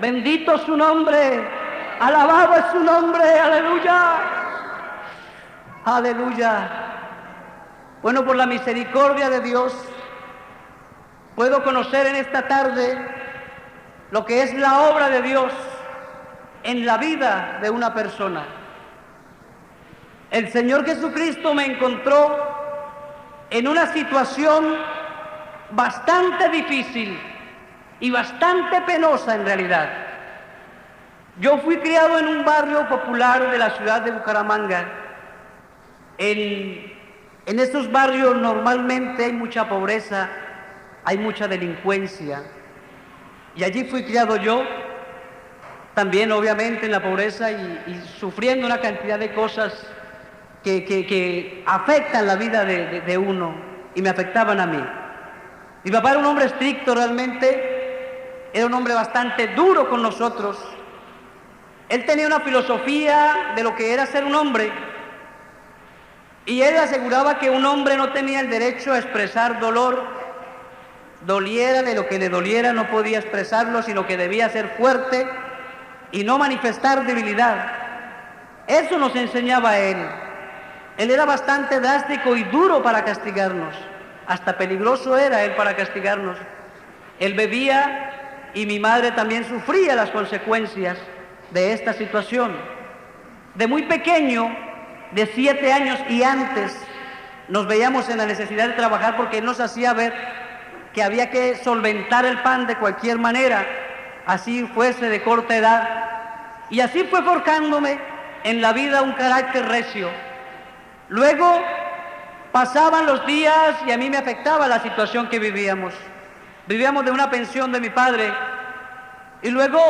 Bendito su nombre, alabado es su nombre, aleluya, aleluya. Bueno, por la misericordia de Dios, puedo conocer en esta tarde lo que es la obra de Dios en la vida de una persona. El Señor Jesucristo me encontró en una situación bastante difícil y bastante penosa en realidad. Yo fui criado en un barrio popular de la ciudad de Bucaramanga. En estos barrios normalmente hay mucha pobreza, hay mucha delincuencia, y allí fui criado yo, también obviamente en la pobreza y sufriendo una cantidad de cosas que afectan la vida de uno, y me afectaban a mí. Mi papá era un hombre estricto realmente, era un hombre bastante duro con nosotros. Él tenía una filosofía de lo que era ser un hombre, y él aseguraba que un hombre no tenía el derecho a expresar dolor, doliera de lo que le doliera, no podía expresarlo, sino que debía ser fuerte y no manifestar debilidad. Eso nos enseñaba él. Él era bastante drástico y duro para castigarnos, hasta peligroso era él para castigarnos. Él bebía y mi madre también sufría las consecuencias de esta situación. De muy pequeño, de 7 años y antes, nos veíamos en la necesidad de trabajar porque él nos hacía ver que había que solventar el pan de cualquier manera, así fuese de corta edad. Y así fue forjándome en la vida un carácter recio. Luego pasaban los días y a mí me afectaba la situación que vivíamos. Vivíamos de una pensión de mi padre, y luego,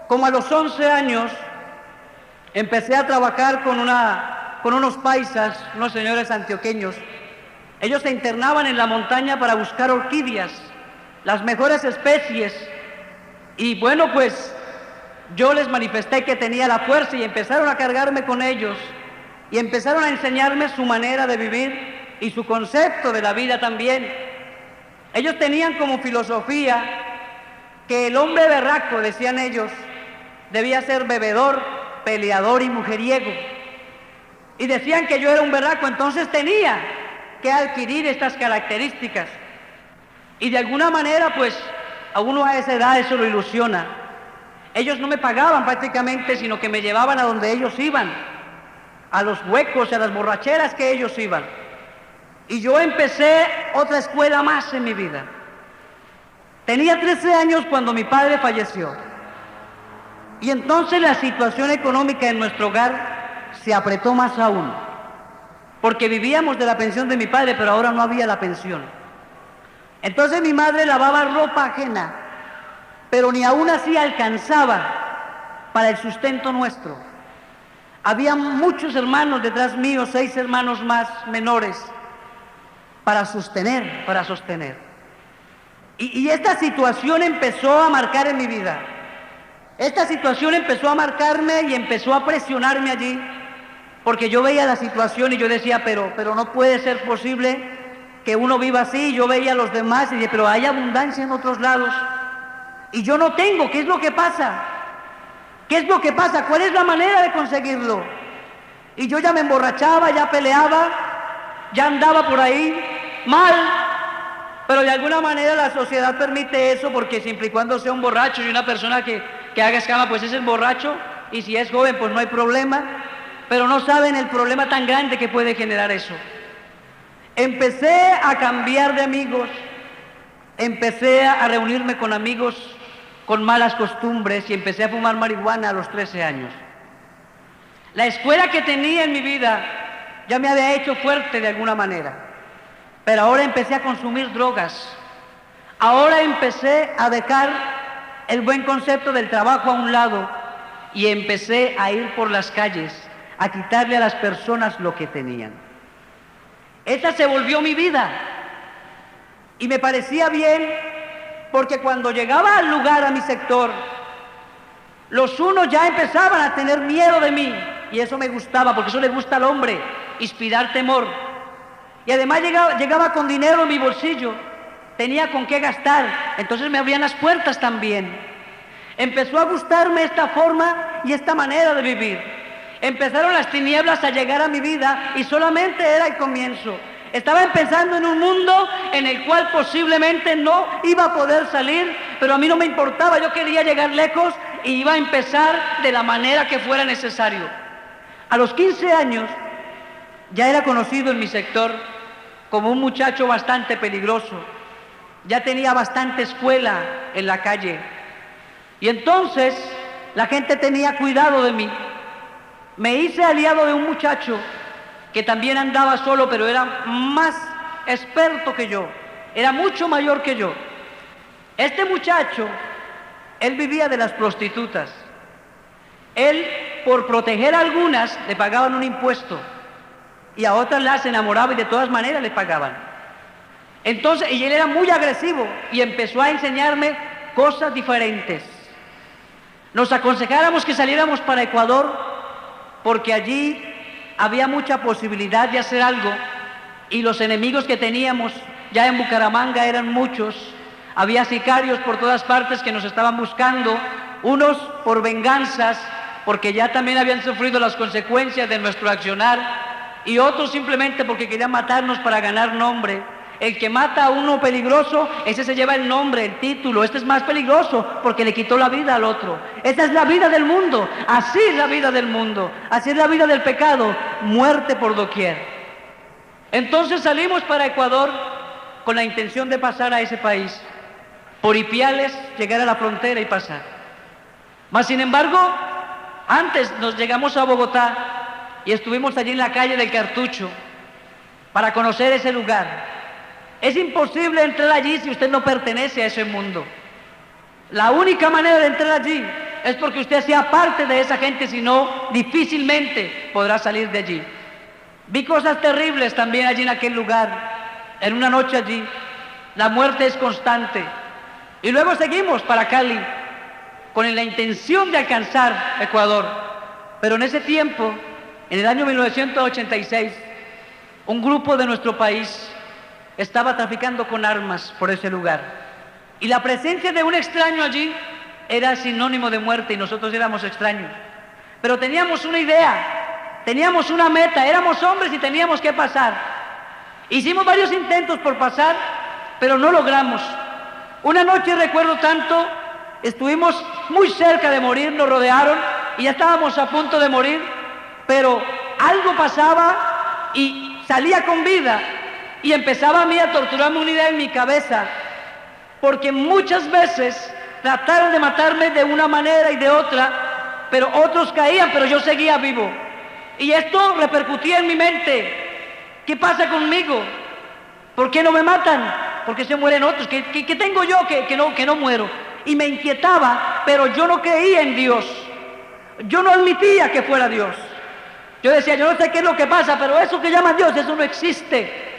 como a los 11 años, empecé a trabajar con unos paisas, unos señores antioqueños. Ellos se internaban en la montaña para buscar orquídeas, las mejores especies, y bueno, pues yo les manifesté que tenía la fuerza y empezaron a cargarme con ellos y empezaron a enseñarme su manera de vivir y su concepto de la vida también. Ellos tenían como filosofía que el hombre berraco, decían ellos, debía ser bebedor, peleador y mujeriego. Y decían que yo era un berraco, entonces tenía que adquirir estas características. Y de alguna manera, pues, a uno a esa edad eso lo ilusiona. Ellos no me pagaban prácticamente, sino que me llevaban a donde ellos iban, a los huecos, a las borracheras que ellos iban. Y yo empecé otra escuela más en mi vida. Tenía 13 años cuando mi padre falleció. Y entonces la situación económica en nuestro hogar se apretó más aún, porque vivíamos de la pensión de mi padre, pero ahora no había la pensión. Entonces mi madre lavaba ropa ajena, pero ni aún así alcanzaba para el sustento nuestro. Había muchos hermanos detrás mío, 6 hermanos más menores, para sostener. Y esta situación empezó a marcar en mi vida. Esta situación empezó a marcarme y empezó a presionarme allí, porque yo veía la situación y yo decía, pero no puede ser posible que uno viva así. Yo veía a los demás y dije, pero hay abundancia en otros lados y yo no tengo. ¿Qué es lo que pasa? ¿Qué es lo que pasa? ¿Cuál es la manera de conseguirlo? Y yo ya me emborrachaba, ya peleaba, ya andaba por ahí mal, pero de alguna manera la sociedad permite eso, porque siempre y cuando sea un borracho y una persona que haga escama, pues es el borracho, y si es joven pues no hay problema, pero no saben el problema tan grande que puede generar eso. Empecé a cambiar de amigos, empecé a reunirme con amigos con malas costumbres y empecé a fumar marihuana a los 13 años. La escuela que tenía en mi vida ya me había hecho fuerte de alguna manera, pero ahora empecé a consumir drogas. Ahora empecé a dejar el buen concepto del trabajo a un lado y empecé a ir por las calles, a quitarle a las personas lo que tenían. Esa se volvió mi vida y me parecía bien, porque cuando llegaba al lugar, a mi sector, los unos ya empezaban a tener miedo de mí, y eso me gustaba, porque eso le gusta al hombre, inspirar temor. Y además llegaba con dinero en mi bolsillo, tenía con qué gastar, entonces me abrían las puertas también. Empezó a gustarme esta forma y esta manera de vivir. Empezaron las tinieblas a llegar a mi vida y solamente era el comienzo. Estaba empezando en un mundo en el cual posiblemente no iba a poder salir, pero a mí no me importaba, yo quería llegar lejos y iba a empezar de la manera que fuera necesario. A los 15 años ya era conocido en mi sector como un muchacho bastante peligroso. Ya tenía bastante escuela en la calle. Y entonces la gente tenía cuidado de mí. Me hice aliado de un muchacho que también andaba solo, pero era más experto que yo, era mucho mayor que yo. Este muchacho, él vivía de las prostitutas. Él, por proteger a algunas, le pagaban un impuesto y a otras las enamoraba y de todas maneras le pagaban. Entonces, y él era muy agresivo y empezó a enseñarme cosas diferentes. Nos aconsejáramos que saliéramos para Ecuador porque allí había mucha posibilidad de hacer algo y los enemigos que teníamos ya en Bucaramanga eran muchos. Había sicarios por todas partes que nos estaban buscando, unos por venganzas, porque ya también habían sufrido las consecuencias de nuestro accionar, y otros simplemente porque querían matarnos para ganar nombre. El que mata a uno peligroso, ese se lleva el nombre, el título. Este es más peligroso porque le quitó la vida al otro. Esa es la vida del mundo, así es la vida del mundo, así es la vida del pecado, muerte por doquier. Entonces salimos para Ecuador con la intención de pasar a ese país, por Ipiales, llegar a la frontera y pasar. Mas sin embargo, antes nos llegamos a Bogotá y estuvimos allí en la calle del Cartucho para conocer ese lugar. Es imposible entrar allí si usted no pertenece a ese mundo. La única manera de entrar allí es porque usted sea parte de esa gente, si no, difícilmente podrá salir de allí. Vi cosas terribles también allí en aquel lugar, en una noche allí. La muerte es constante. Y luego seguimos para Cali, con la intención de alcanzar Ecuador. Pero en ese tiempo, en el año 1986, un grupo de nuestro país estaba traficando con armas por ese lugar. Y la presencia de un extraño allí era sinónimo de muerte y nosotros éramos extraños. Pero teníamos una idea, teníamos una meta, éramos hombres y teníamos que pasar. Hicimos varios intentos por pasar, pero no logramos. Una noche recuerdo tanto, estuvimos muy cerca de morir, nos rodearon y ya estábamos a punto de morir, pero algo pasaba y salía con vida. Y empezaba a mí a torturarme una idea en mi cabeza, porque muchas veces trataron de matarme de una manera y de otra, pero otros caían, pero yo seguía vivo. Y esto repercutía en mi mente. ¿Qué pasa conmigo? ¿Por qué no me matan? ¿Por qué se mueren otros? ¿Qué tengo yo que no muero? Y me inquietaba, pero yo no creía en Dios. Yo no admitía que fuera Dios. Yo decía, yo no sé qué es lo que pasa, pero eso que llaman Dios, eso no existe.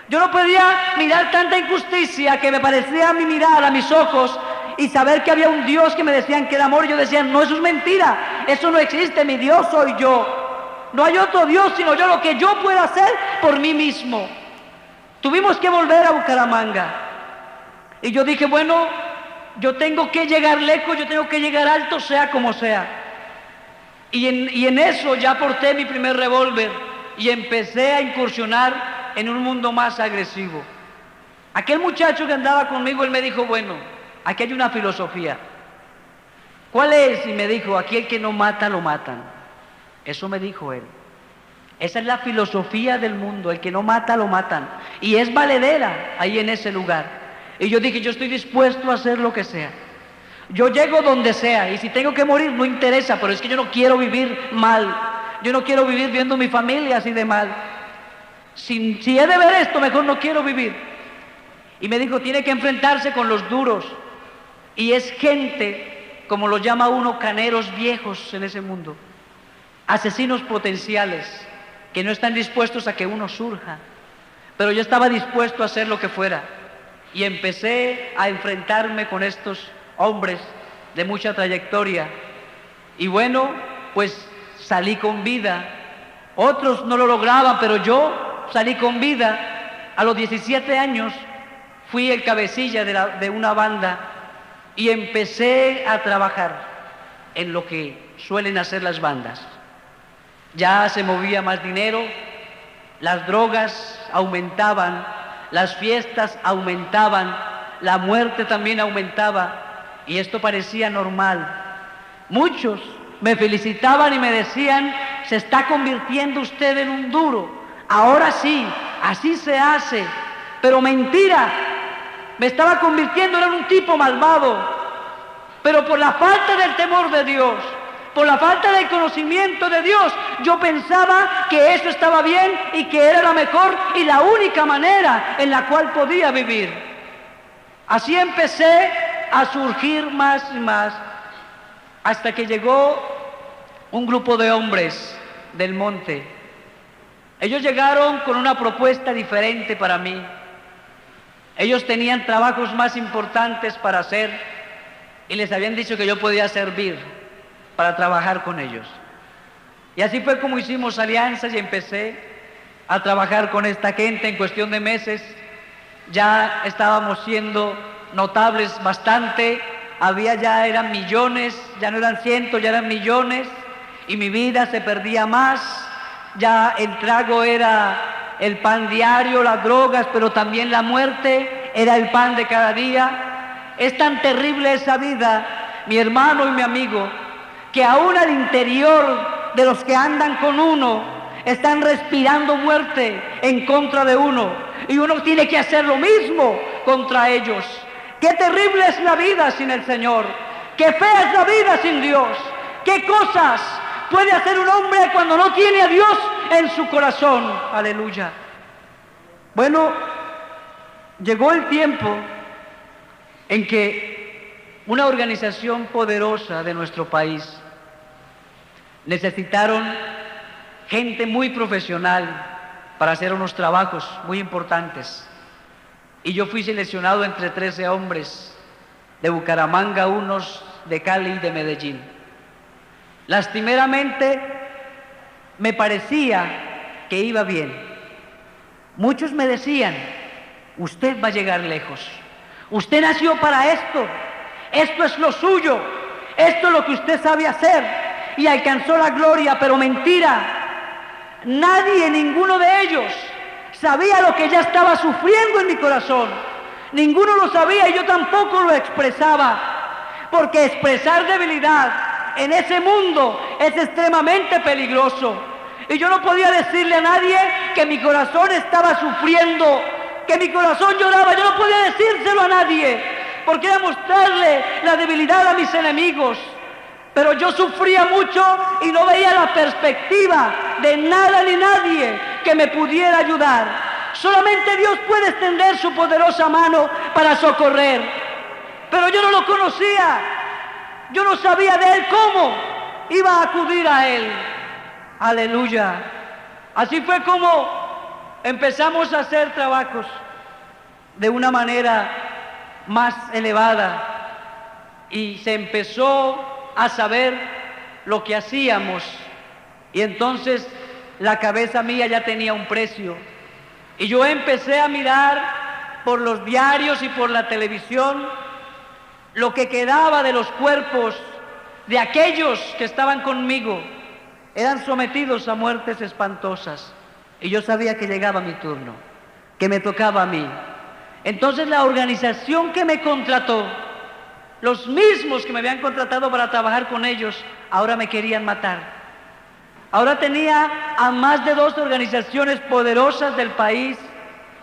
Yo no podía mirar tanta injusticia que me parecía a mi mirar, a mis ojos, y saber que había un Dios que me decían que era amor. Y yo decía, no, eso es mentira, eso no existe, mi Dios soy yo. No hay otro Dios sino yo, lo que yo pueda hacer por mí mismo. Tuvimos que volver a Bucaramanga. Y yo dije, bueno, yo tengo que llegar lejos, yo tengo que llegar alto, sea como sea. Y en eso ya porté mi primer revólver y empecé a incursionar en un mundo más agresivo. Aquel muchacho que andaba conmigo, él me dijo, bueno, aquí hay una filosofía. ¿Cuál es? Y me dijo, aquí el que no mata, lo matan. Eso me dijo él. Esa es la filosofía del mundo, el que no mata, lo matan. Y es valedera ahí en ese lugar. Y yo dije, yo estoy dispuesto a hacer lo que sea. Yo llego donde sea, y si tengo que morir, no interesa, pero es que yo no quiero vivir mal. Yo no quiero vivir viendo mi familia así de mal. Si he de ver esto, mejor no quiero vivir. Y me dijo, tiene que enfrentarse con los duros. Y es gente, como lo llama uno, caneros viejos en ese mundo. Asesinos potenciales, que no están dispuestos a que uno surja. Pero yo estaba dispuesto a hacer lo que fuera. Y empecé a enfrentarme con estos hombres de mucha trayectoria. Y bueno, pues salí con vida. Otros no lo lograban, pero yo salí con vida. A los 17 años fui el cabecilla de una banda y empecé a trabajar en lo que suelen hacer las bandas. Ya se movía más dinero, las drogas aumentaban, las fiestas aumentaban, la muerte también aumentaba, y esto parecía normal. Muchos me felicitaban y me decían: se está convirtiendo usted en un duro, ahora sí, así se hace. Pero mentira, me estaba convirtiendo en un tipo malvado, pero por la falta del temor de Dios, por la falta del conocimiento de Dios, yo pensaba que eso estaba bien y que era la mejor y la única manera en la cual podía vivir. Así empecé a surgir más y más, hasta que llegó un grupo de hombres del monte. Ellos llegaron con una propuesta diferente para mí. Ellos tenían trabajos más importantes para hacer y les habían dicho que yo podía servir para trabajar con ellos. Y así fue como hicimos alianzas y empecé a trabajar con esta gente. En cuestión de meses ya estábamos siendo notables bastante. Eran millones, ya no eran cientos, ya eran millones, y mi vida se perdía más. Ya el trago era el pan diario, las drogas, pero también la muerte era el pan de cada día. Es tan terrible esa vida, mi hermano y mi amigo, que aún al interior de los que andan con uno están respirando muerte en contra de uno, y uno tiene que hacer lo mismo contra ellos. Qué terrible es la vida sin el Señor, qué fea es la vida sin Dios, qué cosas puede hacer un hombre cuando no tiene a Dios en su corazón. Aleluya. Bueno, llegó el tiempo en que una organización poderosa de nuestro país necesitaron gente muy profesional para hacer unos trabajos muy importantes. Y yo fui seleccionado entre 13 hombres, de Bucaramanga, unos de Cali y de Medellín. Lastimeramente me parecía que iba bien. Muchos me decían: usted va a llegar lejos, usted nació para esto, esto es lo suyo, esto es lo que usted sabe hacer, y alcanzó la gloria. Pero mentira, nadie, ninguno de ellos sabía lo que ya estaba sufriendo en mi corazón. Ninguno lo sabía y yo tampoco lo expresaba, porque expresar debilidad en ese mundo es extremadamente peligroso. Y yo no podía decirle a nadie que mi corazón estaba sufriendo, que mi corazón lloraba. Yo no podía decírselo a nadie, porque era mostrarle la debilidad a mis enemigos. Pero yo sufría mucho y no veía la perspectiva de nada ni nadie que me pudiera ayudar. Solamente Dios puede extender su poderosa mano para socorrer. Pero yo no lo conocía, yo no sabía de Él cómo iba a acudir a Él. Aleluya. Así fue como empezamos a hacer trabajos de una manera más elevada, y se empezó a saber lo que hacíamos, y entonces la cabeza mía ya tenía un precio, y yo empecé a mirar por los diarios y por la televisión lo que quedaba de los cuerpos de aquellos que estaban conmigo. Eran sometidos a muertes espantosas, y yo sabía que llegaba mi turno, que me tocaba a mí. Entonces la organización que me contrató, los mismos que me habían contratado para trabajar con ellos, ahora me querían matar. Ahora tenía a más de 2 organizaciones poderosas del país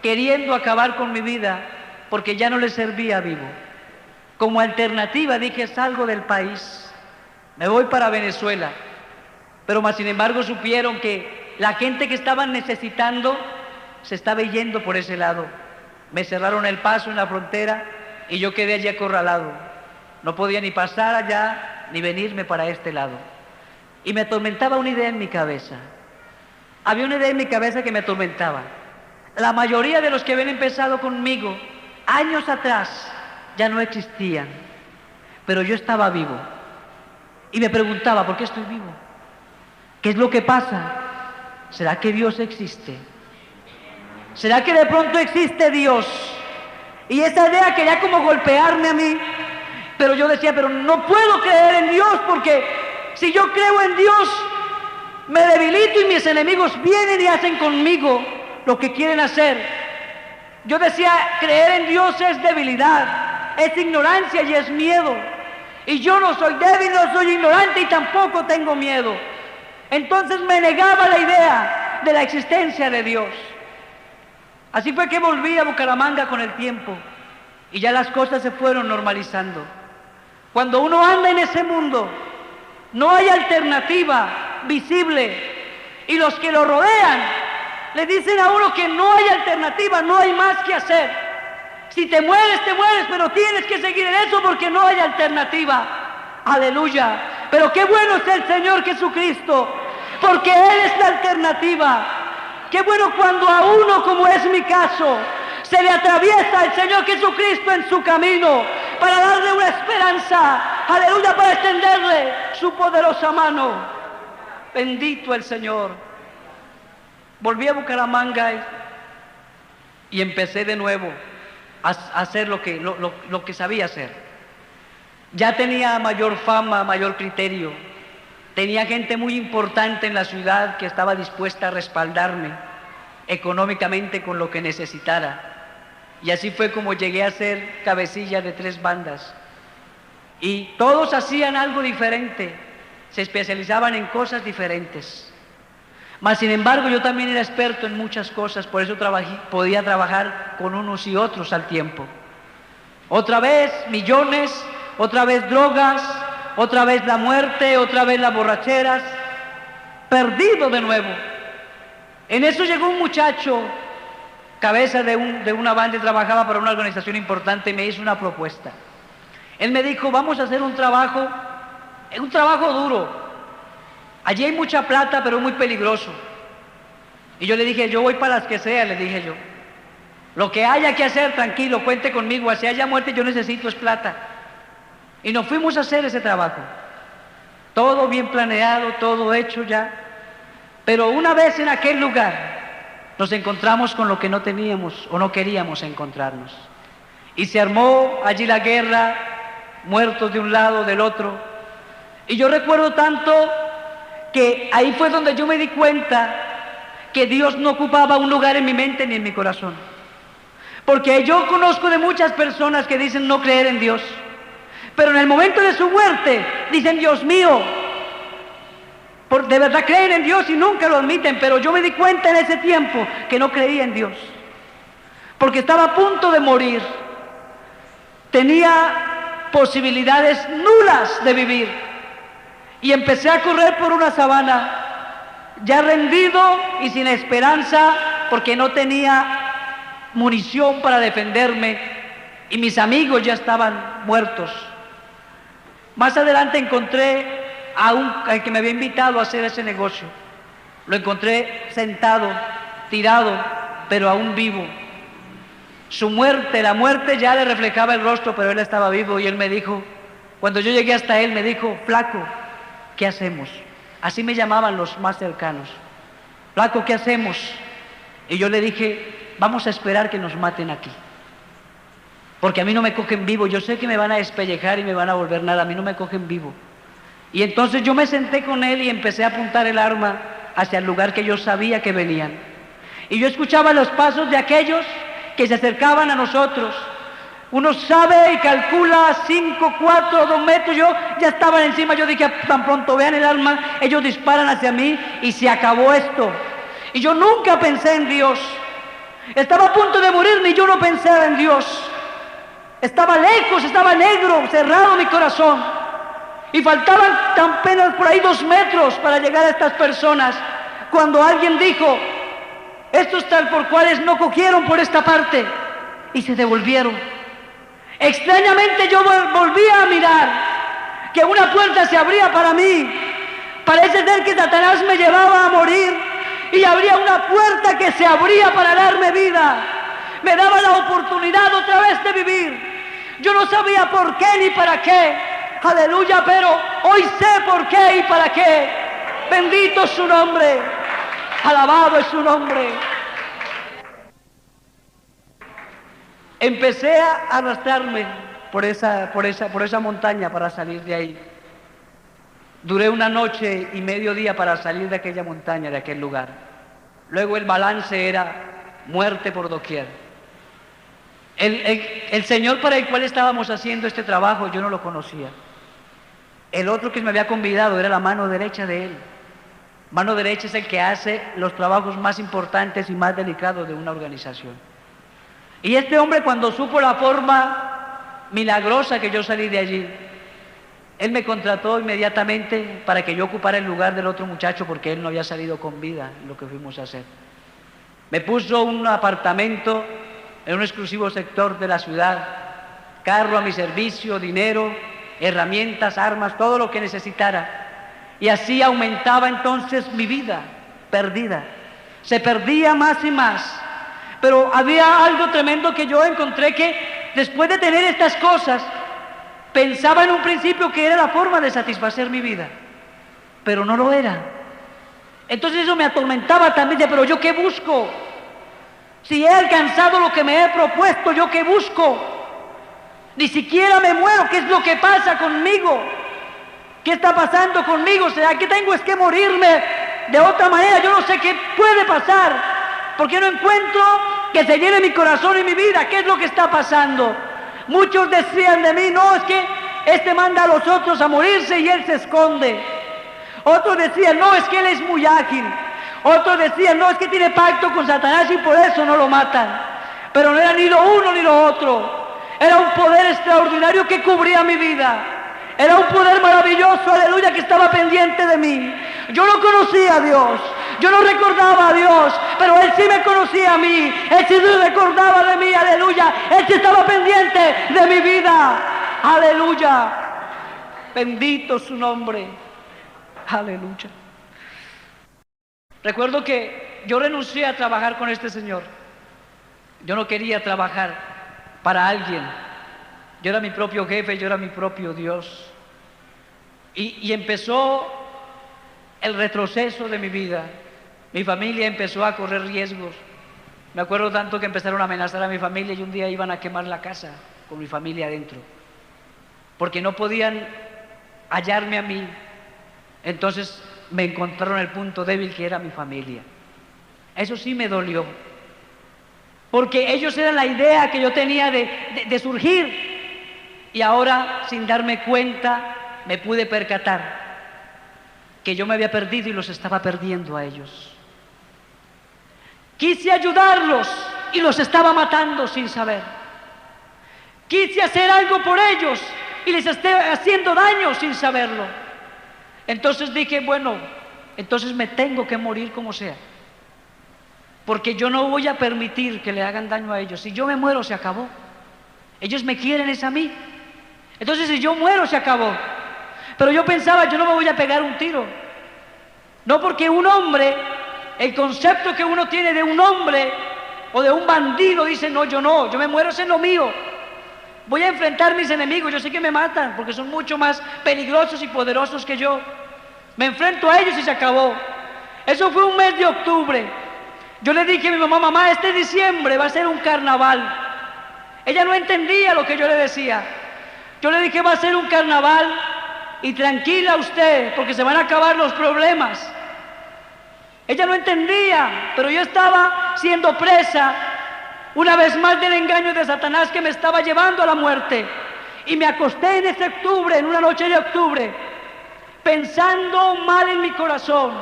queriendo acabar con mi vida, porque ya no les servía vivo. Como alternativa dije: salgo del país, me voy para Venezuela. Pero más sin embargo supieron que la gente que estaban necesitando se estaba yendo por ese lado. Me cerraron el paso en la frontera y yo quedé allí acorralado. No podía ni pasar allá ni venirme para este lado. Y me atormentaba una idea en mi cabeza. Había una idea en mi cabeza que me atormentaba. La mayoría de los que habían empezado conmigo años atrás ya no existían, pero yo estaba vivo. Y me preguntaba: ¿por qué estoy vivo? ¿Qué es lo que pasa? ¿Será que Dios existe? ¿Será que de pronto existe Dios? Y esa idea quería como golpearme a mí. Pero yo decía, pero no puedo creer en Dios, porque si yo creo en Dios, me debilito y mis enemigos vienen y hacen conmigo lo que quieren hacer. Yo decía, creer en Dios es debilidad, es ignorancia y es miedo. Y yo no soy débil, no soy ignorante y tampoco tengo miedo. Entonces me negaba la idea de la existencia de Dios. Así fue que volví a Bucaramanga con el tiempo y ya las cosas se fueron normalizando. Cuando uno anda en ese mundo, no hay alternativa visible y los que lo rodean le dicen a uno que no hay alternativa, no hay más que hacer. Si te mueres, pero tienes que seguir en eso porque no hay alternativa. Aleluya. Pero qué bueno es el Señor Jesucristo, porque Él es la alternativa. Qué bueno cuando a uno, como es mi caso, se le atraviesa el Señor Jesucristo en su camino para darle una esperanza. Aleluya, para extenderle su poderosa mano. Bendito el Señor. Volví a Bucaramanga y empecé de nuevo a hacer lo que sabía hacer. Ya tenía mayor fama, mayor criterio. Tenía gente muy importante en la ciudad que estaba dispuesta a respaldarme económicamente con lo que necesitara. Y así fue como llegué a ser cabecilla de 3 bandas. Y todos hacían algo diferente, se especializaban en cosas diferentes. Mas sin embargo yo también era experto en muchas cosas, por eso podía trabajar con unos y otros al tiempo. Otra vez millones, otra vez drogas, otra vez la muerte, otra vez las borracheras, perdido de nuevo. En eso llegó un muchacho, cabeza de una banda, y trabajaba para una organización importante, y me hizo una propuesta. Él me dijo, vamos a hacer un trabajo duro. Allí hay mucha plata, pero muy peligroso. Y yo le dije, yo voy para las que sea, le dije yo. Lo que haya que hacer, tranquilo, cuente conmigo, así haya muerte, yo necesito es plata. Y nos fuimos a hacer ese trabajo. Todo bien planeado, todo hecho ya. Pero una vez en aquel lugar, nos encontramos con lo que no teníamos o no queríamos encontrarnos. Y se armó allí la guerra, muertos de un lado, del otro. Y yo recuerdo tanto que ahí fue donde yo me di cuenta que Dios no ocupaba un lugar en mi mente ni en mi corazón. Porque yo conozco de muchas personas que dicen no creer en Dios, pero en el momento de su muerte dicen, Dios mío, de verdad creen en Dios y nunca lo admiten. Pero yo me di cuenta en ese tiempo que no creía en Dios, porque estaba a punto de morir. Tenía posibilidades nulas de vivir. Y empecé a correr por una sabana, ya rendido y sin esperanza, porque no tenía munición para defenderme y mis amigos ya estaban muertos. Más adelante encontré al que me había invitado a hacer ese negocio. Lo encontré sentado, tirado, pero aún vivo. Su muerte, la muerte ya le reflejaba el rostro, pero él estaba vivo. Y él me dijo, cuando yo llegué hasta él, me dijo, flaco, ¿qué hacemos? Así me llamaban los más cercanos. Flaco, ¿qué hacemos? Y yo le dije, vamos a esperar que nos maten aquí. Porque a mí no me cogen vivo. Yo sé que me van a despellejar y me van a volver nada. A mí no me cogen vivo. Y entonces yo me senté con él y empecé a apuntar el arma hacia el lugar que yo sabía que venían. Y yo escuchaba los pasos de aquellos que se acercaban a nosotros. Uno sabe y calcula 5, 4, 2 metros. Yo ya estaban encima. Yo dije, tan pronto vean el arma, ellos disparan hacia mí y se acabó esto. Y yo nunca pensé en Dios. Estaba a punto de morirme y yo no pensaba en Dios. Estaba lejos, estaba negro, cerrado mi corazón. Y faltaban tan apenas por ahí 2 metros para llegar a estas personas, cuando alguien dijo, estos tal por cuales no cogieron por esta parte, y se devolvieron. Extrañamente yo volví a mirar que una puerta se abría para mí. Parece ser que Satanás me llevaba a morir y habría una puerta que se abría para darme vida. Me daba la oportunidad otra vez de vivir. Yo no sabía por qué ni para qué. Aleluya, pero hoy sé por qué y para qué. Bendito es su nombre. Alabado es su nombre. Empecé a arrastrarme por esa montaña para salir de ahí. Duré una noche y medio día para salir de aquella montaña, de aquel lugar. Luego el balance era muerte por doquier. El señor para el cual estábamos haciendo este trabajo yo no lo conocía. El otro que me había convidado era la mano derecha de él. Mano derecha es el que hace los trabajos más importantes y más delicados de una organización. Y este hombre, cuando supo la forma milagrosa que yo salí de allí, él me contrató inmediatamente para que yo ocupara el lugar del otro muchacho, porque él no había salido con vida en lo que fuimos a hacer. Me puso un apartamento en un exclusivo sector de la ciudad, carro a mi servicio, dinero, herramientas, armas, todo lo que necesitara. Y así aumentaba entonces mi vida perdida. Se perdía más y más. Pero había algo tremendo que yo encontré, que después de tener estas cosas, pensaba en un principio que era la forma de satisfacer mi vida, pero no lo era. Entonces eso me atormentaba también, pero ¿yo qué busco? Si he alcanzado lo que me he propuesto, ¿yo qué busco? Ni siquiera me muero. ¿Qué es lo que pasa conmigo? ¿Qué está pasando conmigo? ¿Será que tengo que morirme de otra manera? Yo no sé qué puede pasar, porque no encuentro que se llene mi corazón y mi vida. ¿Qué es lo que está pasando? Muchos decían de mí: no, es que este manda a los otros a morirse y él se esconde. Otros decían: no, es que él es muy ágil. Otros decían: no, es que tiene pacto con Satanás y por eso no lo matan. Pero no era ni lo uno ni lo otro. Era un poder extraordinario que cubría mi vida. Era un poder maravilloso, aleluya, que estaba pendiente de mí. Yo no conocía a Dios, yo no recordaba a Dios, pero Él sí me conocía a mí. Él sí se recordaba de mí, aleluya. Él sí estaba pendiente de mi vida, aleluya. Bendito su nombre, aleluya. Recuerdo que yo renuncié a trabajar con este señor. Yo no quería trabajar para alguien. Yo era mi propio jefe, yo era mi propio Dios. Y empezó el retroceso de mi vida. Mi familia empezó a correr riesgos. Me acuerdo tanto que empezaron a amenazar a mi familia y un día iban a quemar la casa con mi familia adentro, porque no podían hallarme a mí. Entonces me encontraron el punto débil, que era mi familia. Eso sí me dolió, porque ellos eran la idea que yo tenía de surgir. Y ahora, sin darme cuenta, me pude percatar que yo me había perdido y los estaba perdiendo a ellos. Quise ayudarlos y los estaba matando sin saber. Quise hacer algo por ellos y les estaba haciendo daño sin saberlo. Entonces dije: bueno, entonces me tengo que morir como sea, porque yo no voy a permitir que le hagan daño a ellos. Si yo me muero, se acabó. Ellos me quieren es a mí. Entonces si yo muero, se acabó. Pero yo pensaba: yo no me voy a pegar un tiro. No, porque un hombre, el concepto que uno tiene de un hombre o de un bandido, dice: no, yo me muero, eso es lo mío. Voy a enfrentar a mis enemigos, yo sé que me matan porque son mucho más peligrosos y poderosos que yo. Me enfrento a ellos y se acabó. Eso fue un mes de octubre. Yo le dije a mi mamá: mamá, este diciembre va a ser un carnaval. Ella no entendía lo que yo le decía. Yo le dije: va a ser un carnaval y tranquila usted, porque se van a acabar los problemas. Ella no entendía, pero yo estaba siendo presa una vez más del engaño de Satanás, que me estaba llevando a la muerte. Y me acosté en ese octubre, en una noche de octubre, pensando mal en mi corazón,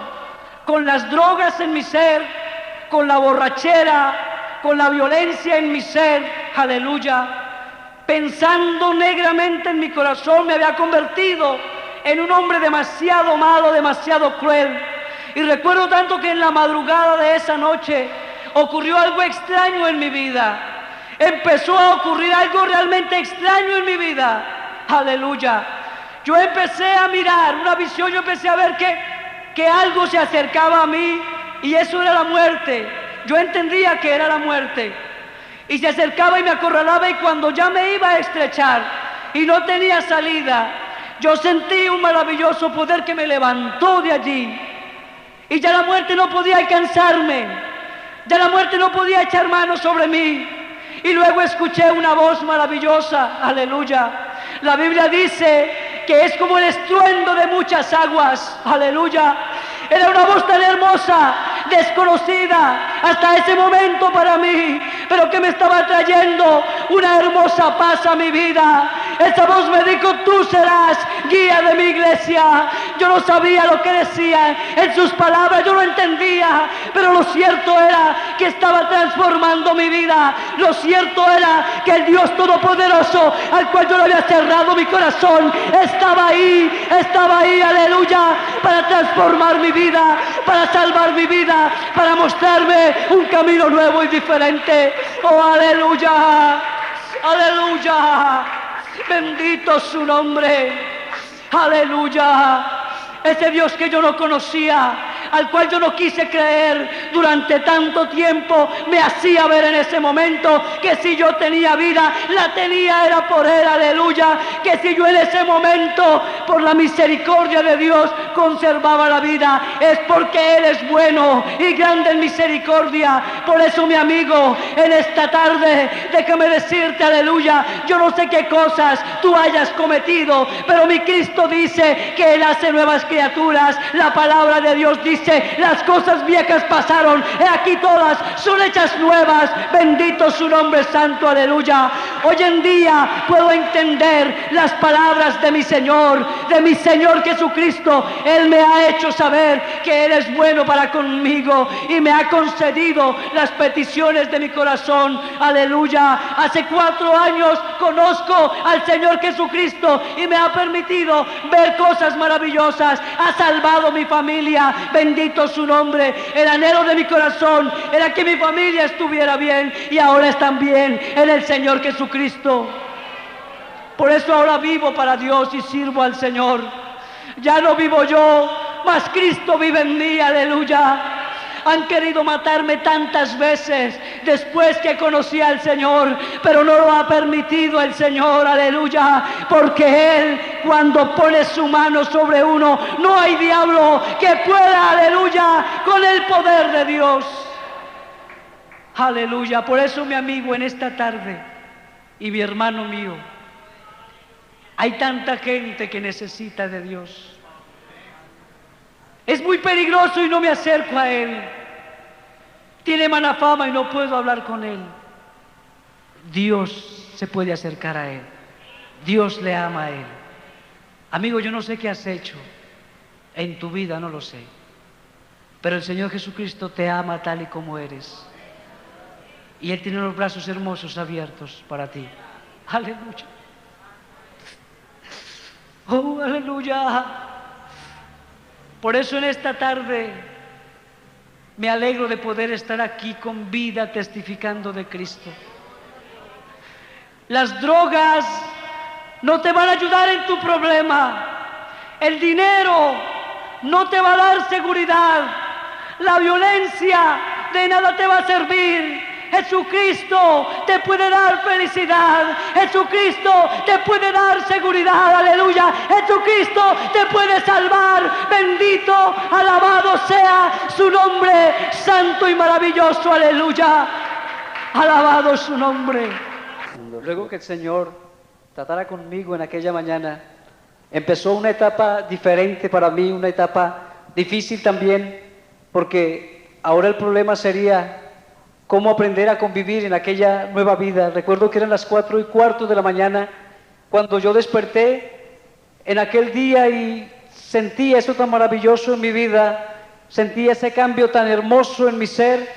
con las drogas en mi ser, con la borrachera, con la violencia en mi ser, aleluya. Pensando negramente en mi corazón, me había convertido en un hombre demasiado malo, demasiado cruel. Y recuerdo tanto que en la madrugada de esa noche ocurrió algo extraño en mi vida. Empezó a ocurrir algo realmente extraño en mi vida, aleluya. Yo empecé a mirar una visión, yo empecé a ver que algo se acercaba a mí, y eso era la muerte. Yo entendía que era la muerte. Y se acercaba y me acorralaba, y cuando ya me iba a estrechar y no tenía salida, yo sentí un maravilloso poder que me levantó de allí. Y ya la muerte no podía alcanzarme, ya la muerte no podía echar mano sobre mí. Y luego escuché una voz maravillosa, aleluya. La Biblia dice que es como el estruendo de muchas aguas, aleluya. Era una voz tan hermosa, desconocida hasta ese momento para mí, pero que me estaba trayendo una hermosa paz a mi vida. Esa voz me dijo: tú serás guía de mi iglesia. Yo no sabía lo que decía en sus palabras, yo no entendía, pero lo cierto era que estaba transformando mi vida. Lo cierto era que el Dios Todopoderoso, al cual yo le había cerrado mi corazón, estaba ahí, aleluya, para transformar mi vida, para salvar mi vida, para mostrarme un camino nuevo y diferente. Oh, aleluya, aleluya, bendito su nombre, aleluya. Ese Dios que yo no conocía, al cual yo no quise creer durante tanto tiempo, me hacía ver en ese momento que si yo tenía vida, la tenía era por Él, aleluya. Que si yo en ese momento, por la misericordia de Dios, conservaba la vida, es porque Él es bueno y grande en misericordia. Por eso, mi amigo, en esta tarde, déjame decirte, aleluya, yo no sé qué cosas tú hayas cometido, pero mi Cristo dice que Él hace nuevas criaturas. La palabra de Dios dice: las cosas viejas pasaron, he aquí todas son hechas nuevas. Bendito su nombre santo, aleluya. Hoy en día puedo entender las palabras de mi Señor Jesucristo. Él me ha hecho saber que Él es bueno para conmigo y me ha concedido las peticiones de mi corazón, aleluya. Hace 4 años conozco al Señor Jesucristo y me ha permitido ver cosas maravillosas. Ha salvado mi familia, bendito su nombre. El anhelo de mi corazón era que mi familia estuviera bien, y ahora están bien en el Señor Jesucristo. Por eso ahora vivo para Dios y sirvo al Señor. Ya no vivo yo, mas Cristo vive en mí, aleluya. Han querido matarme tantas veces después que conocí al Señor, pero no lo ha permitido el Señor, aleluya, porque Él, cuando pone su mano sobre uno, no hay diablo que pueda, aleluya, con el poder de Dios, aleluya. Por eso, mi amigo, en esta tarde, y mi hermano mío, hay tanta gente que necesita de Dios. Es muy peligroso y no me acerco a Él. Tiene mala fama y no puedo hablar con Él. Dios se puede acercar a Él. Dios le ama a Él. Amigo, yo no sé qué has hecho en tu vida, no lo sé. Pero el Señor Jesucristo te ama tal y como eres. Y Él tiene los brazos hermosos abiertos para ti. Aleluya. Oh, aleluya. Por eso en esta tarde me alegro de poder estar aquí con vida testificando de Cristo. Las drogas no te van a ayudar en tu problema. El dinero no te va a dar seguridad. La violencia de nada te va a servir. Jesucristo te puede dar felicidad. Jesucristo te puede dar seguridad, aleluya. Jesucristo te puede salvar. Bendito, alabado sea su nombre santo y maravilloso, aleluya. Alabado su nombre. Luego que el Señor tratara conmigo en aquella mañana, empezó una etapa diferente para mí, una etapa difícil también, porque ahora el problema sería cómo aprender a convivir en aquella nueva vida. Recuerdo que eran las 4:15 de la mañana cuando yo desperté en aquel día y sentí eso tan maravilloso en mi vida, sentí ese cambio tan hermoso en mi ser,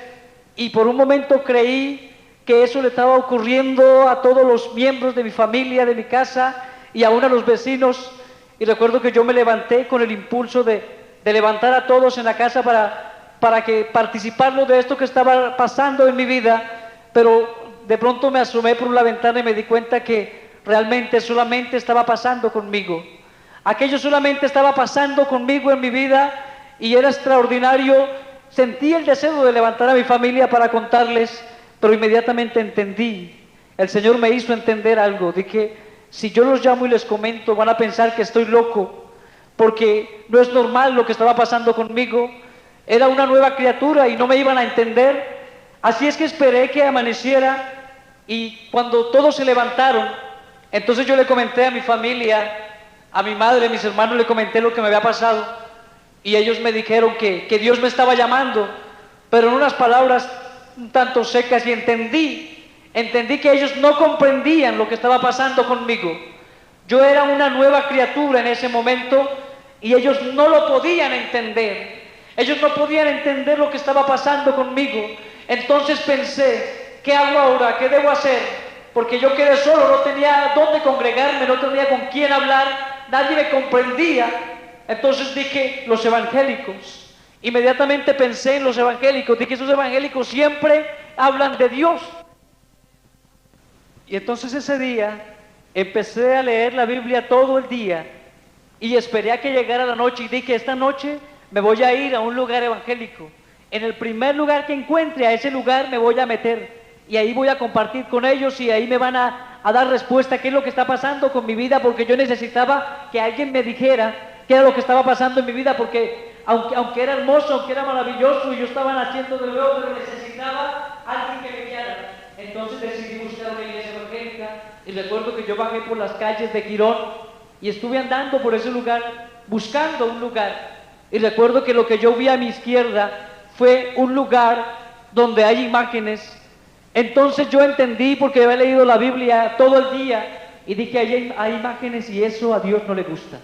y por un momento creí que eso le estaba ocurriendo a todos los miembros de mi familia, de mi casa y aún a los vecinos. Y recuerdo que yo me levanté con el impulso de levantar a todos en la casa para que participarlo de esto que estaba pasando en mi vida, pero de pronto me asomé por la ventana y me di cuenta que realmente solamente estaba pasando conmigo. Aquello solamente estaba pasando conmigo en mi vida y era extraordinario. Sentí el deseo de levantar a mi familia para contarles, pero inmediatamente entendí. El Señor me hizo entender algo. Dije: si yo los llamo y les comento, van a pensar que estoy loco, porque no es normal lo que estaba pasando conmigo. Era una nueva criatura y no me iban a entender. Así es que esperé que amaneciera Y cuando todos se levantaron, entonces yo le comenté a mi familia, a mi madre, a mis hermanos, le comenté lo que me había pasado. Y ellos me dijeron que Dios me estaba llamando, pero en unas palabras un tanto secas, y entendí que ellos no comprendían lo que estaba pasando conmigo. Yo era una nueva criatura en ese momento y ellos no lo podían entender. Ellos no podían entender lo que estaba pasando conmigo. Entonces pensé, ¿qué hago ahora? ¿Qué debo hacer? Porque yo quedé solo, no tenía dónde congregarme, no tenía con quién hablar, nadie me comprendía. Entonces dije, los evangélicos. Inmediatamente pensé en los evangélicos, dije, esos evangélicos siempre hablan de Dios. Y entonces ese día empecé a leer la Biblia todo el día y esperé a que llegara la noche y dije, esta noche me voy a ir a un lugar evangélico. En el primer lugar que encuentre, a ese lugar me voy a meter y ahí voy a compartir con ellos y ahí me van a dar respuesta a qué es lo que está pasando con mi vida, porque yo necesitaba que alguien me dijera qué era lo que estaba pasando en mi vida, porque aunque era hermoso, aunque era maravilloso y yo estaba naciendo de nuevo, pero necesitaba alguien que me guiara. Entonces decidí buscar una iglesia evangélica y recuerdo que yo bajé por las calles de Quirón y estuve andando por ese lugar, buscando un lugar. Y recuerdo que lo que yo vi a mi izquierda fue un lugar donde hay imágenes. Entonces yo entendí, porque había leído la Biblia todo el día, y dije, hay imágenes y eso a Dios no le gusta.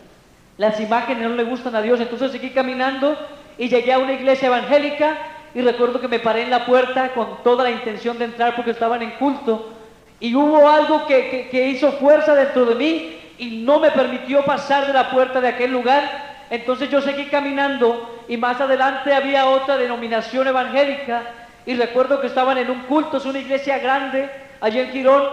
Las imágenes no le gustan a Dios. Entonces seguí caminando y llegué a una iglesia evangélica y recuerdo que me paré en la puerta con toda la intención de entrar porque estaban en culto, y hubo algo que hizo fuerza dentro de mí y no me permitió pasar de la puerta de aquel lugar. Entonces yo seguí caminando y más adelante había otra denominación evangélica y recuerdo que estaban en un culto, es una iglesia grande allí en Quirón,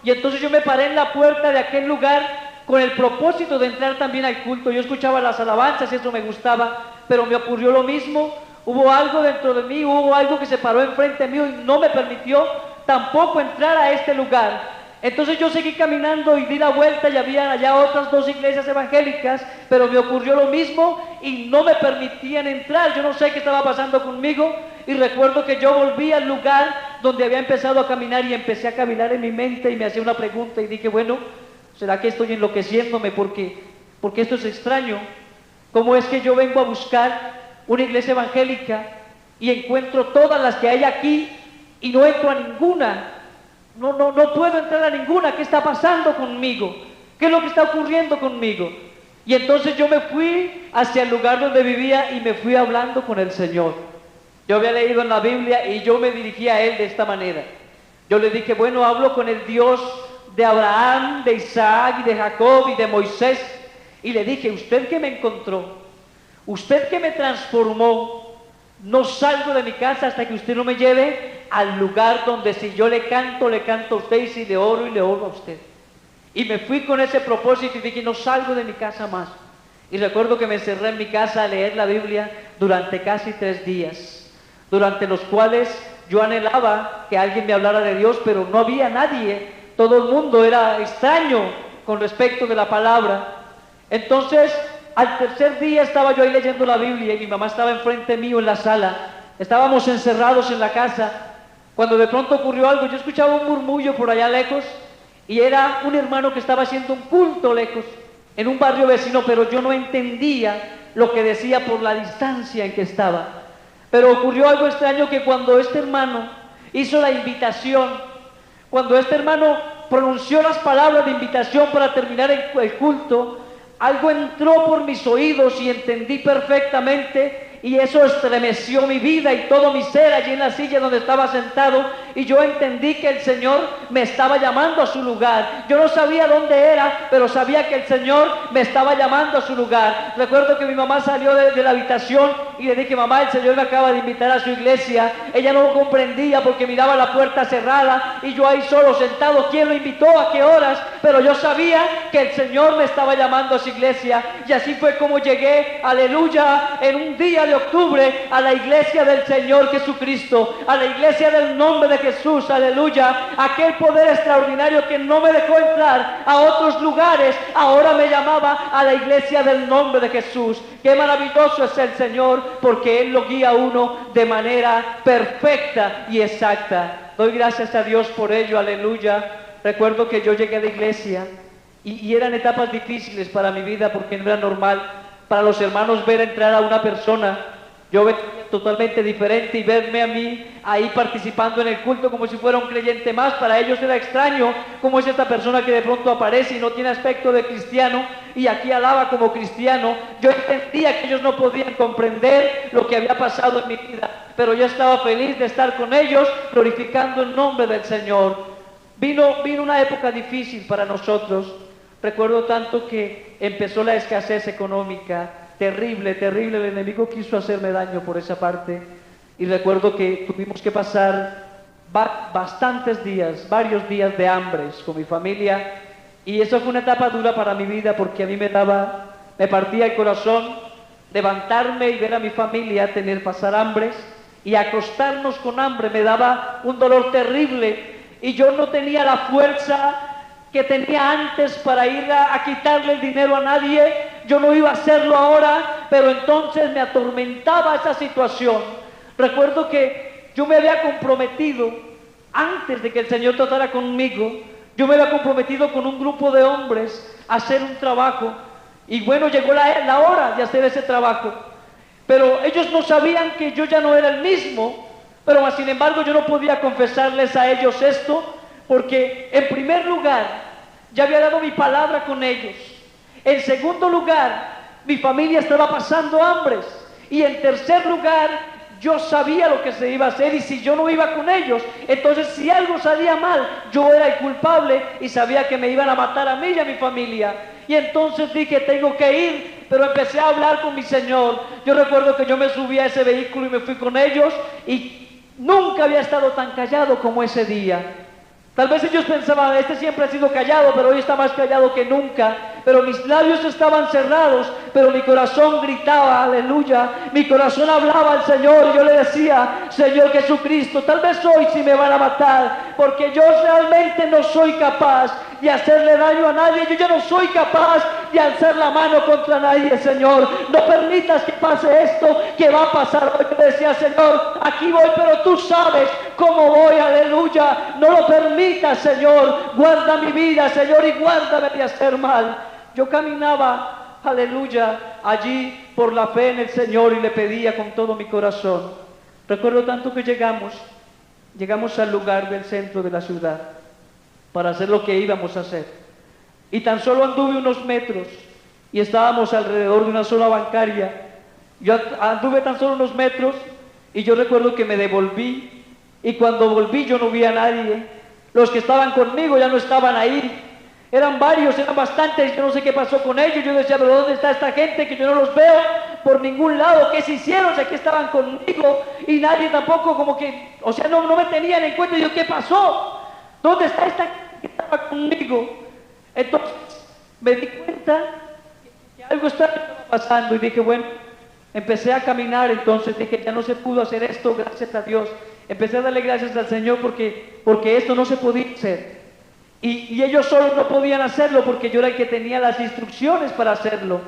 y entonces yo me paré en la puerta de aquel lugar con el propósito de entrar también al culto. Yo escuchaba las alabanzas y eso me gustaba, pero me ocurrió lo mismo. Hubo algo dentro de mí, hubo algo que se paró enfrente mío y no me permitió tampoco entrar a este lugar. Entonces yo seguí caminando y di la vuelta y había allá otras dos iglesias evangélicas, pero me ocurrió lo mismo y no me permitían entrar. Yo no sé qué estaba pasando conmigo y recuerdo que yo volví al lugar donde había empezado a caminar y empecé a caminar en mi mente y me hacía una pregunta y dije, bueno, ¿será que estoy enloqueciéndome? Porque esto es extraño. ¿Cómo es que yo vengo a buscar una iglesia evangélica y encuentro todas las que hay aquí y no entro a ninguna? No puedo entrar a ninguna. ¿Qué está pasando conmigo? ¿Qué es lo que está ocurriendo conmigo? Y entonces yo me fui hacia el lugar donde vivía y me fui hablando con el Señor. Yo había leído en la Biblia y yo me dirigí a Él de esta manera. Yo le dije, bueno, hablo con el Dios de Abraham, de Isaac y de Jacob y de Moisés. Y le dije, usted que me encontró, usted que me transformó, no salgo de mi casa hasta que usted no me lleve al lugar donde si yo le canto a usted, y si le oro a usted. Y me fui con ese propósito y dije, no salgo de mi casa más. Y recuerdo que me encerré en mi casa a leer la Biblia durante casi 3 días, durante los cuales yo anhelaba que alguien me hablara de Dios, pero no había nadie. Todo el mundo era extraño con respecto de la palabra. Entonces, al tercer día estaba yo ahí leyendo la Biblia y mi mamá estaba enfrente mío en la sala. Estábamos encerrados en la casa cuando de pronto ocurrió algo. Yo escuchaba un murmullo por allá lejos y era un hermano que estaba haciendo un culto lejos en un barrio vecino, pero yo no entendía lo que decía por la distancia en que estaba. Pero ocurrió algo extraño, que cuando este hermano hizo la invitación, cuando este hermano pronunció las palabras de invitación para terminar el culto, algo entró por mis oídos y entendí perfectamente, y eso estremeció mi vida y todo mi ser allí en la silla donde estaba sentado, y yo entendí que el Señor me estaba llamando a su lugar. Yo no sabía dónde era, pero sabía que el Señor me estaba llamando a su lugar. Recuerdo que mi mamá salió de la habitación y le dije, mamá, el Señor me acaba de invitar a su iglesia. Ella no lo comprendía porque miraba la puerta cerrada y yo ahí solo sentado. ¿Quién lo invitó? ¿A qué horas? Pero yo sabía que el Señor me estaba llamando a su iglesia, y así fue como llegué, aleluya, en un día de octubre a la iglesia del Señor Jesucristo, a la iglesia del nombre de Jesús, aleluya, aquel poder extraordinario que no me dejó entrar a otros lugares, ahora me llamaba a la iglesia del nombre de Jesús. Qué maravilloso es el Señor, porque Él lo guía a uno de manera perfecta y exacta. Doy gracias a Dios por ello, aleluya. Recuerdo que yo llegué a la iglesia y eran etapas difíciles para mi vida, porque no era normal para los hermanos ver entrar a una persona. Yo venía totalmente diferente y verme a mí ahí participando en el culto como si fuera un creyente más. Para ellos era extraño cómo es esta persona que de pronto aparece y no tiene aspecto de cristiano y aquí alaba como cristiano. Yo entendía que ellos no podían comprender lo que había pasado en mi vida, pero yo estaba feliz de estar con ellos glorificando el nombre del Señor. Vino una época difícil para nosotros. Recuerdo tanto que empezó la escasez económica, terrible, terrible. El enemigo quiso hacerme daño por esa parte. Y recuerdo que tuvimos que pasar bastantes días, varios días de hambres con mi familia. Y eso fue una etapa dura para mi vida, porque a mí me partía el corazón levantarme y ver a mi familia pasar hambres, y acostarnos con hambre me daba un dolor terrible. Y yo no tenía la fuerza que tenía antes para ir a quitarle el dinero a nadie. Yo no iba a hacerlo ahora, pero entonces me atormentaba esa situación. Recuerdo que yo me había comprometido, antes de que el Señor tratara conmigo, yo me había comprometido con un grupo de hombres a hacer un trabajo. Y bueno, llegó la hora de hacer ese trabajo. Pero ellos no sabían que yo ya no era el mismo. Pero sin embargo yo no podía confesarles a ellos esto, porque en primer lugar ya había dado mi palabra con ellos. En segundo lugar, mi familia estaba pasando hambres. Y en tercer lugar, yo sabía lo que se iba a hacer, y si yo no iba con ellos, entonces si algo salía mal, yo era el culpable y sabía que me iban a matar a mí y a mi familia. Y entonces dije, tengo que ir, pero empecé a hablar con mi Señor. Yo recuerdo que yo me subí a ese vehículo y me fui con ellos, y nunca había estado tan callado como ese día. Tal vez ellos pensaban, este siempre ha sido callado, pero hoy está más callado que nunca. Pero mis labios estaban cerrados, pero mi corazón gritaba, aleluya. Mi corazón hablaba al Señor, y yo le decía, Señor Jesucristo, tal vez hoy sí me van a matar, porque yo realmente no soy capaz de hacerle daño a nadie. Yo ya no soy capaz de alzar la mano contra nadie, Señor. No permitas que pase esto que va a pasar hoy. Yo decía, Señor, aquí voy, pero tú sabes cómo voy, aleluya. No lo permitas, Señor. Guarda mi vida, Señor, y guárdame de hacer mal. Yo caminaba, aleluya, allí por la fe en el Señor, y le pedía con todo mi corazón. Recuerdo tanto que llegamos al lugar del centro de la ciudad para hacer lo que íbamos a hacer. Y tan solo anduve unos metros y estábamos alrededor de una zona bancaria. Yo anduve tan solo unos metros y yo recuerdo que me devolví, y cuando volví yo no vi a nadie. Los que estaban conmigo ya no estaban ahí. Eran varios, eran bastantes, yo no sé qué pasó con ellos. Yo decía, pero ¿dónde está esta gente que yo no los veo por ningún lado? ¿Qué se hicieron? Si aquí estaban conmigo y nadie tampoco, como que, o sea, no me tenían en cuenta. Y yo, ¿qué pasó? ¿Dónde está esta gente que estaba conmigo? Entonces me di cuenta que algo estaba pasando, y dije, bueno, empecé a caminar. Entonces dije, ya no se pudo hacer esto, gracias a Dios. Empecé a darle gracias al Señor porque esto no se podía hacer. Y ellos solos no podían hacerlo, porque yo era el que tenía las instrucciones para hacerlo.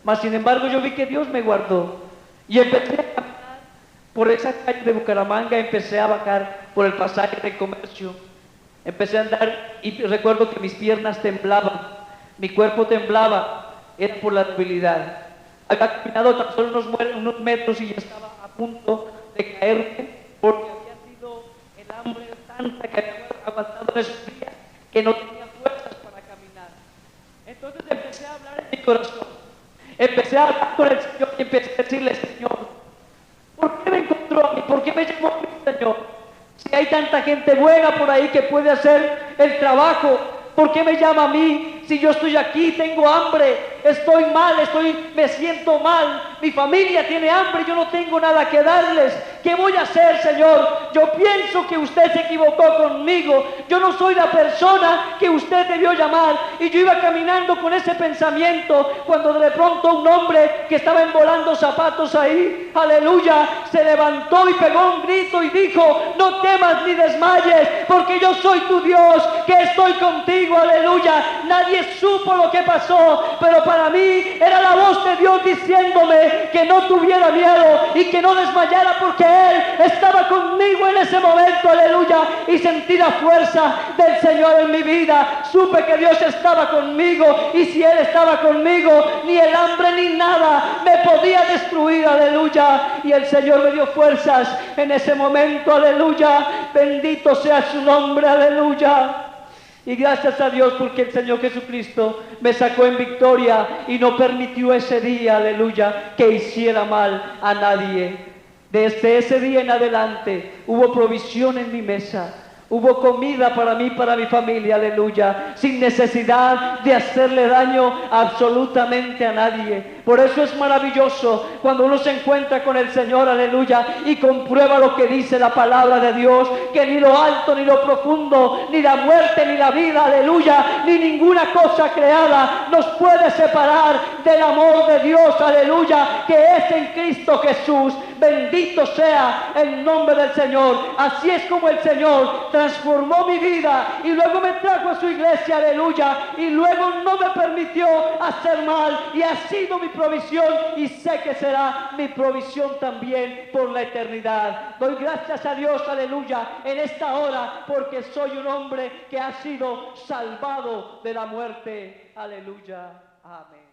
Mas sin embargo yo vi que Dios me guardó. Y empecé a caminar por esa calle de Bucaramanga, empecé a bajar por el pasaje de Comercio. Empecé a andar y recuerdo que mis piernas temblaban, mi cuerpo temblaba, era por la debilidad. Había caminado tan solo unos metros y ya estaba a punto de caerme, porque había sido el hambre tanta que había aguantado en esos días que no tenía fuerzas para caminar. Entonces empecé a hablar en mi corazón, empecé a hablar con el Señor y empecé a decirle, Señor, ¿por qué me encontró a mí? ¿Por qué me llamó a mí, Señor? Si hay tanta gente buena por ahí que puede hacer el trabajo, ¿por qué me llama a mí? Si yo estoy aquí, tengo hambre, estoy mal, me siento mal, mi familia tiene hambre, yo no tengo nada que darles. ¿Qué voy a hacer, Señor? Yo pienso que usted se equivocó conmigo, yo no soy la persona que usted debió llamar. Y yo iba caminando con ese pensamiento cuando de pronto un hombre que estaba embolando zapatos ahí, aleluya, se levantó y pegó un grito y dijo: no temas ni desmayes, porque yo soy tu Dios, que estoy contigo, aleluya. Nadie supo lo que pasó, pero para mí era la voz de Dios diciéndome que no tuviera miedo y que no desmayara, porque Él estaba conmigo en ese momento, aleluya. Y sentí la fuerza del Señor en mi vida, supe que Dios estaba conmigo, y si Él estaba conmigo, ni el hambre ni nada me podía destruir, aleluya. Y el Señor me dio fuerzas en ese momento, aleluya. Bendito sea su nombre, aleluya. Y gracias a Dios porque el Señor Jesucristo me sacó en victoria y no permitió ese día, aleluya, que hiciera mal a nadie. Desde ese día en adelante hubo provisión en mi mesa. Hubo comida para mí, para mi familia, aleluya, sin necesidad de hacerle daño absolutamente a nadie. Por eso es maravilloso cuando uno se encuentra con el Señor, aleluya, y comprueba lo que dice la palabra de Dios, que ni lo alto, ni lo profundo, ni la muerte, ni la vida, aleluya, ni ninguna cosa creada nos puede separar del amor de Dios, aleluya, que es en Cristo Jesús. Bendito sea el nombre del Señor. Así es como el Señor transformó mi vida y luego me trajo a su iglesia, aleluya, y luego no me permitió hacer mal, y ha sido mi provisión, y sé que será mi provisión también por la eternidad. Doy gracias a Dios, aleluya, en esta hora, porque soy un hombre que ha sido salvado de la muerte, aleluya, amén.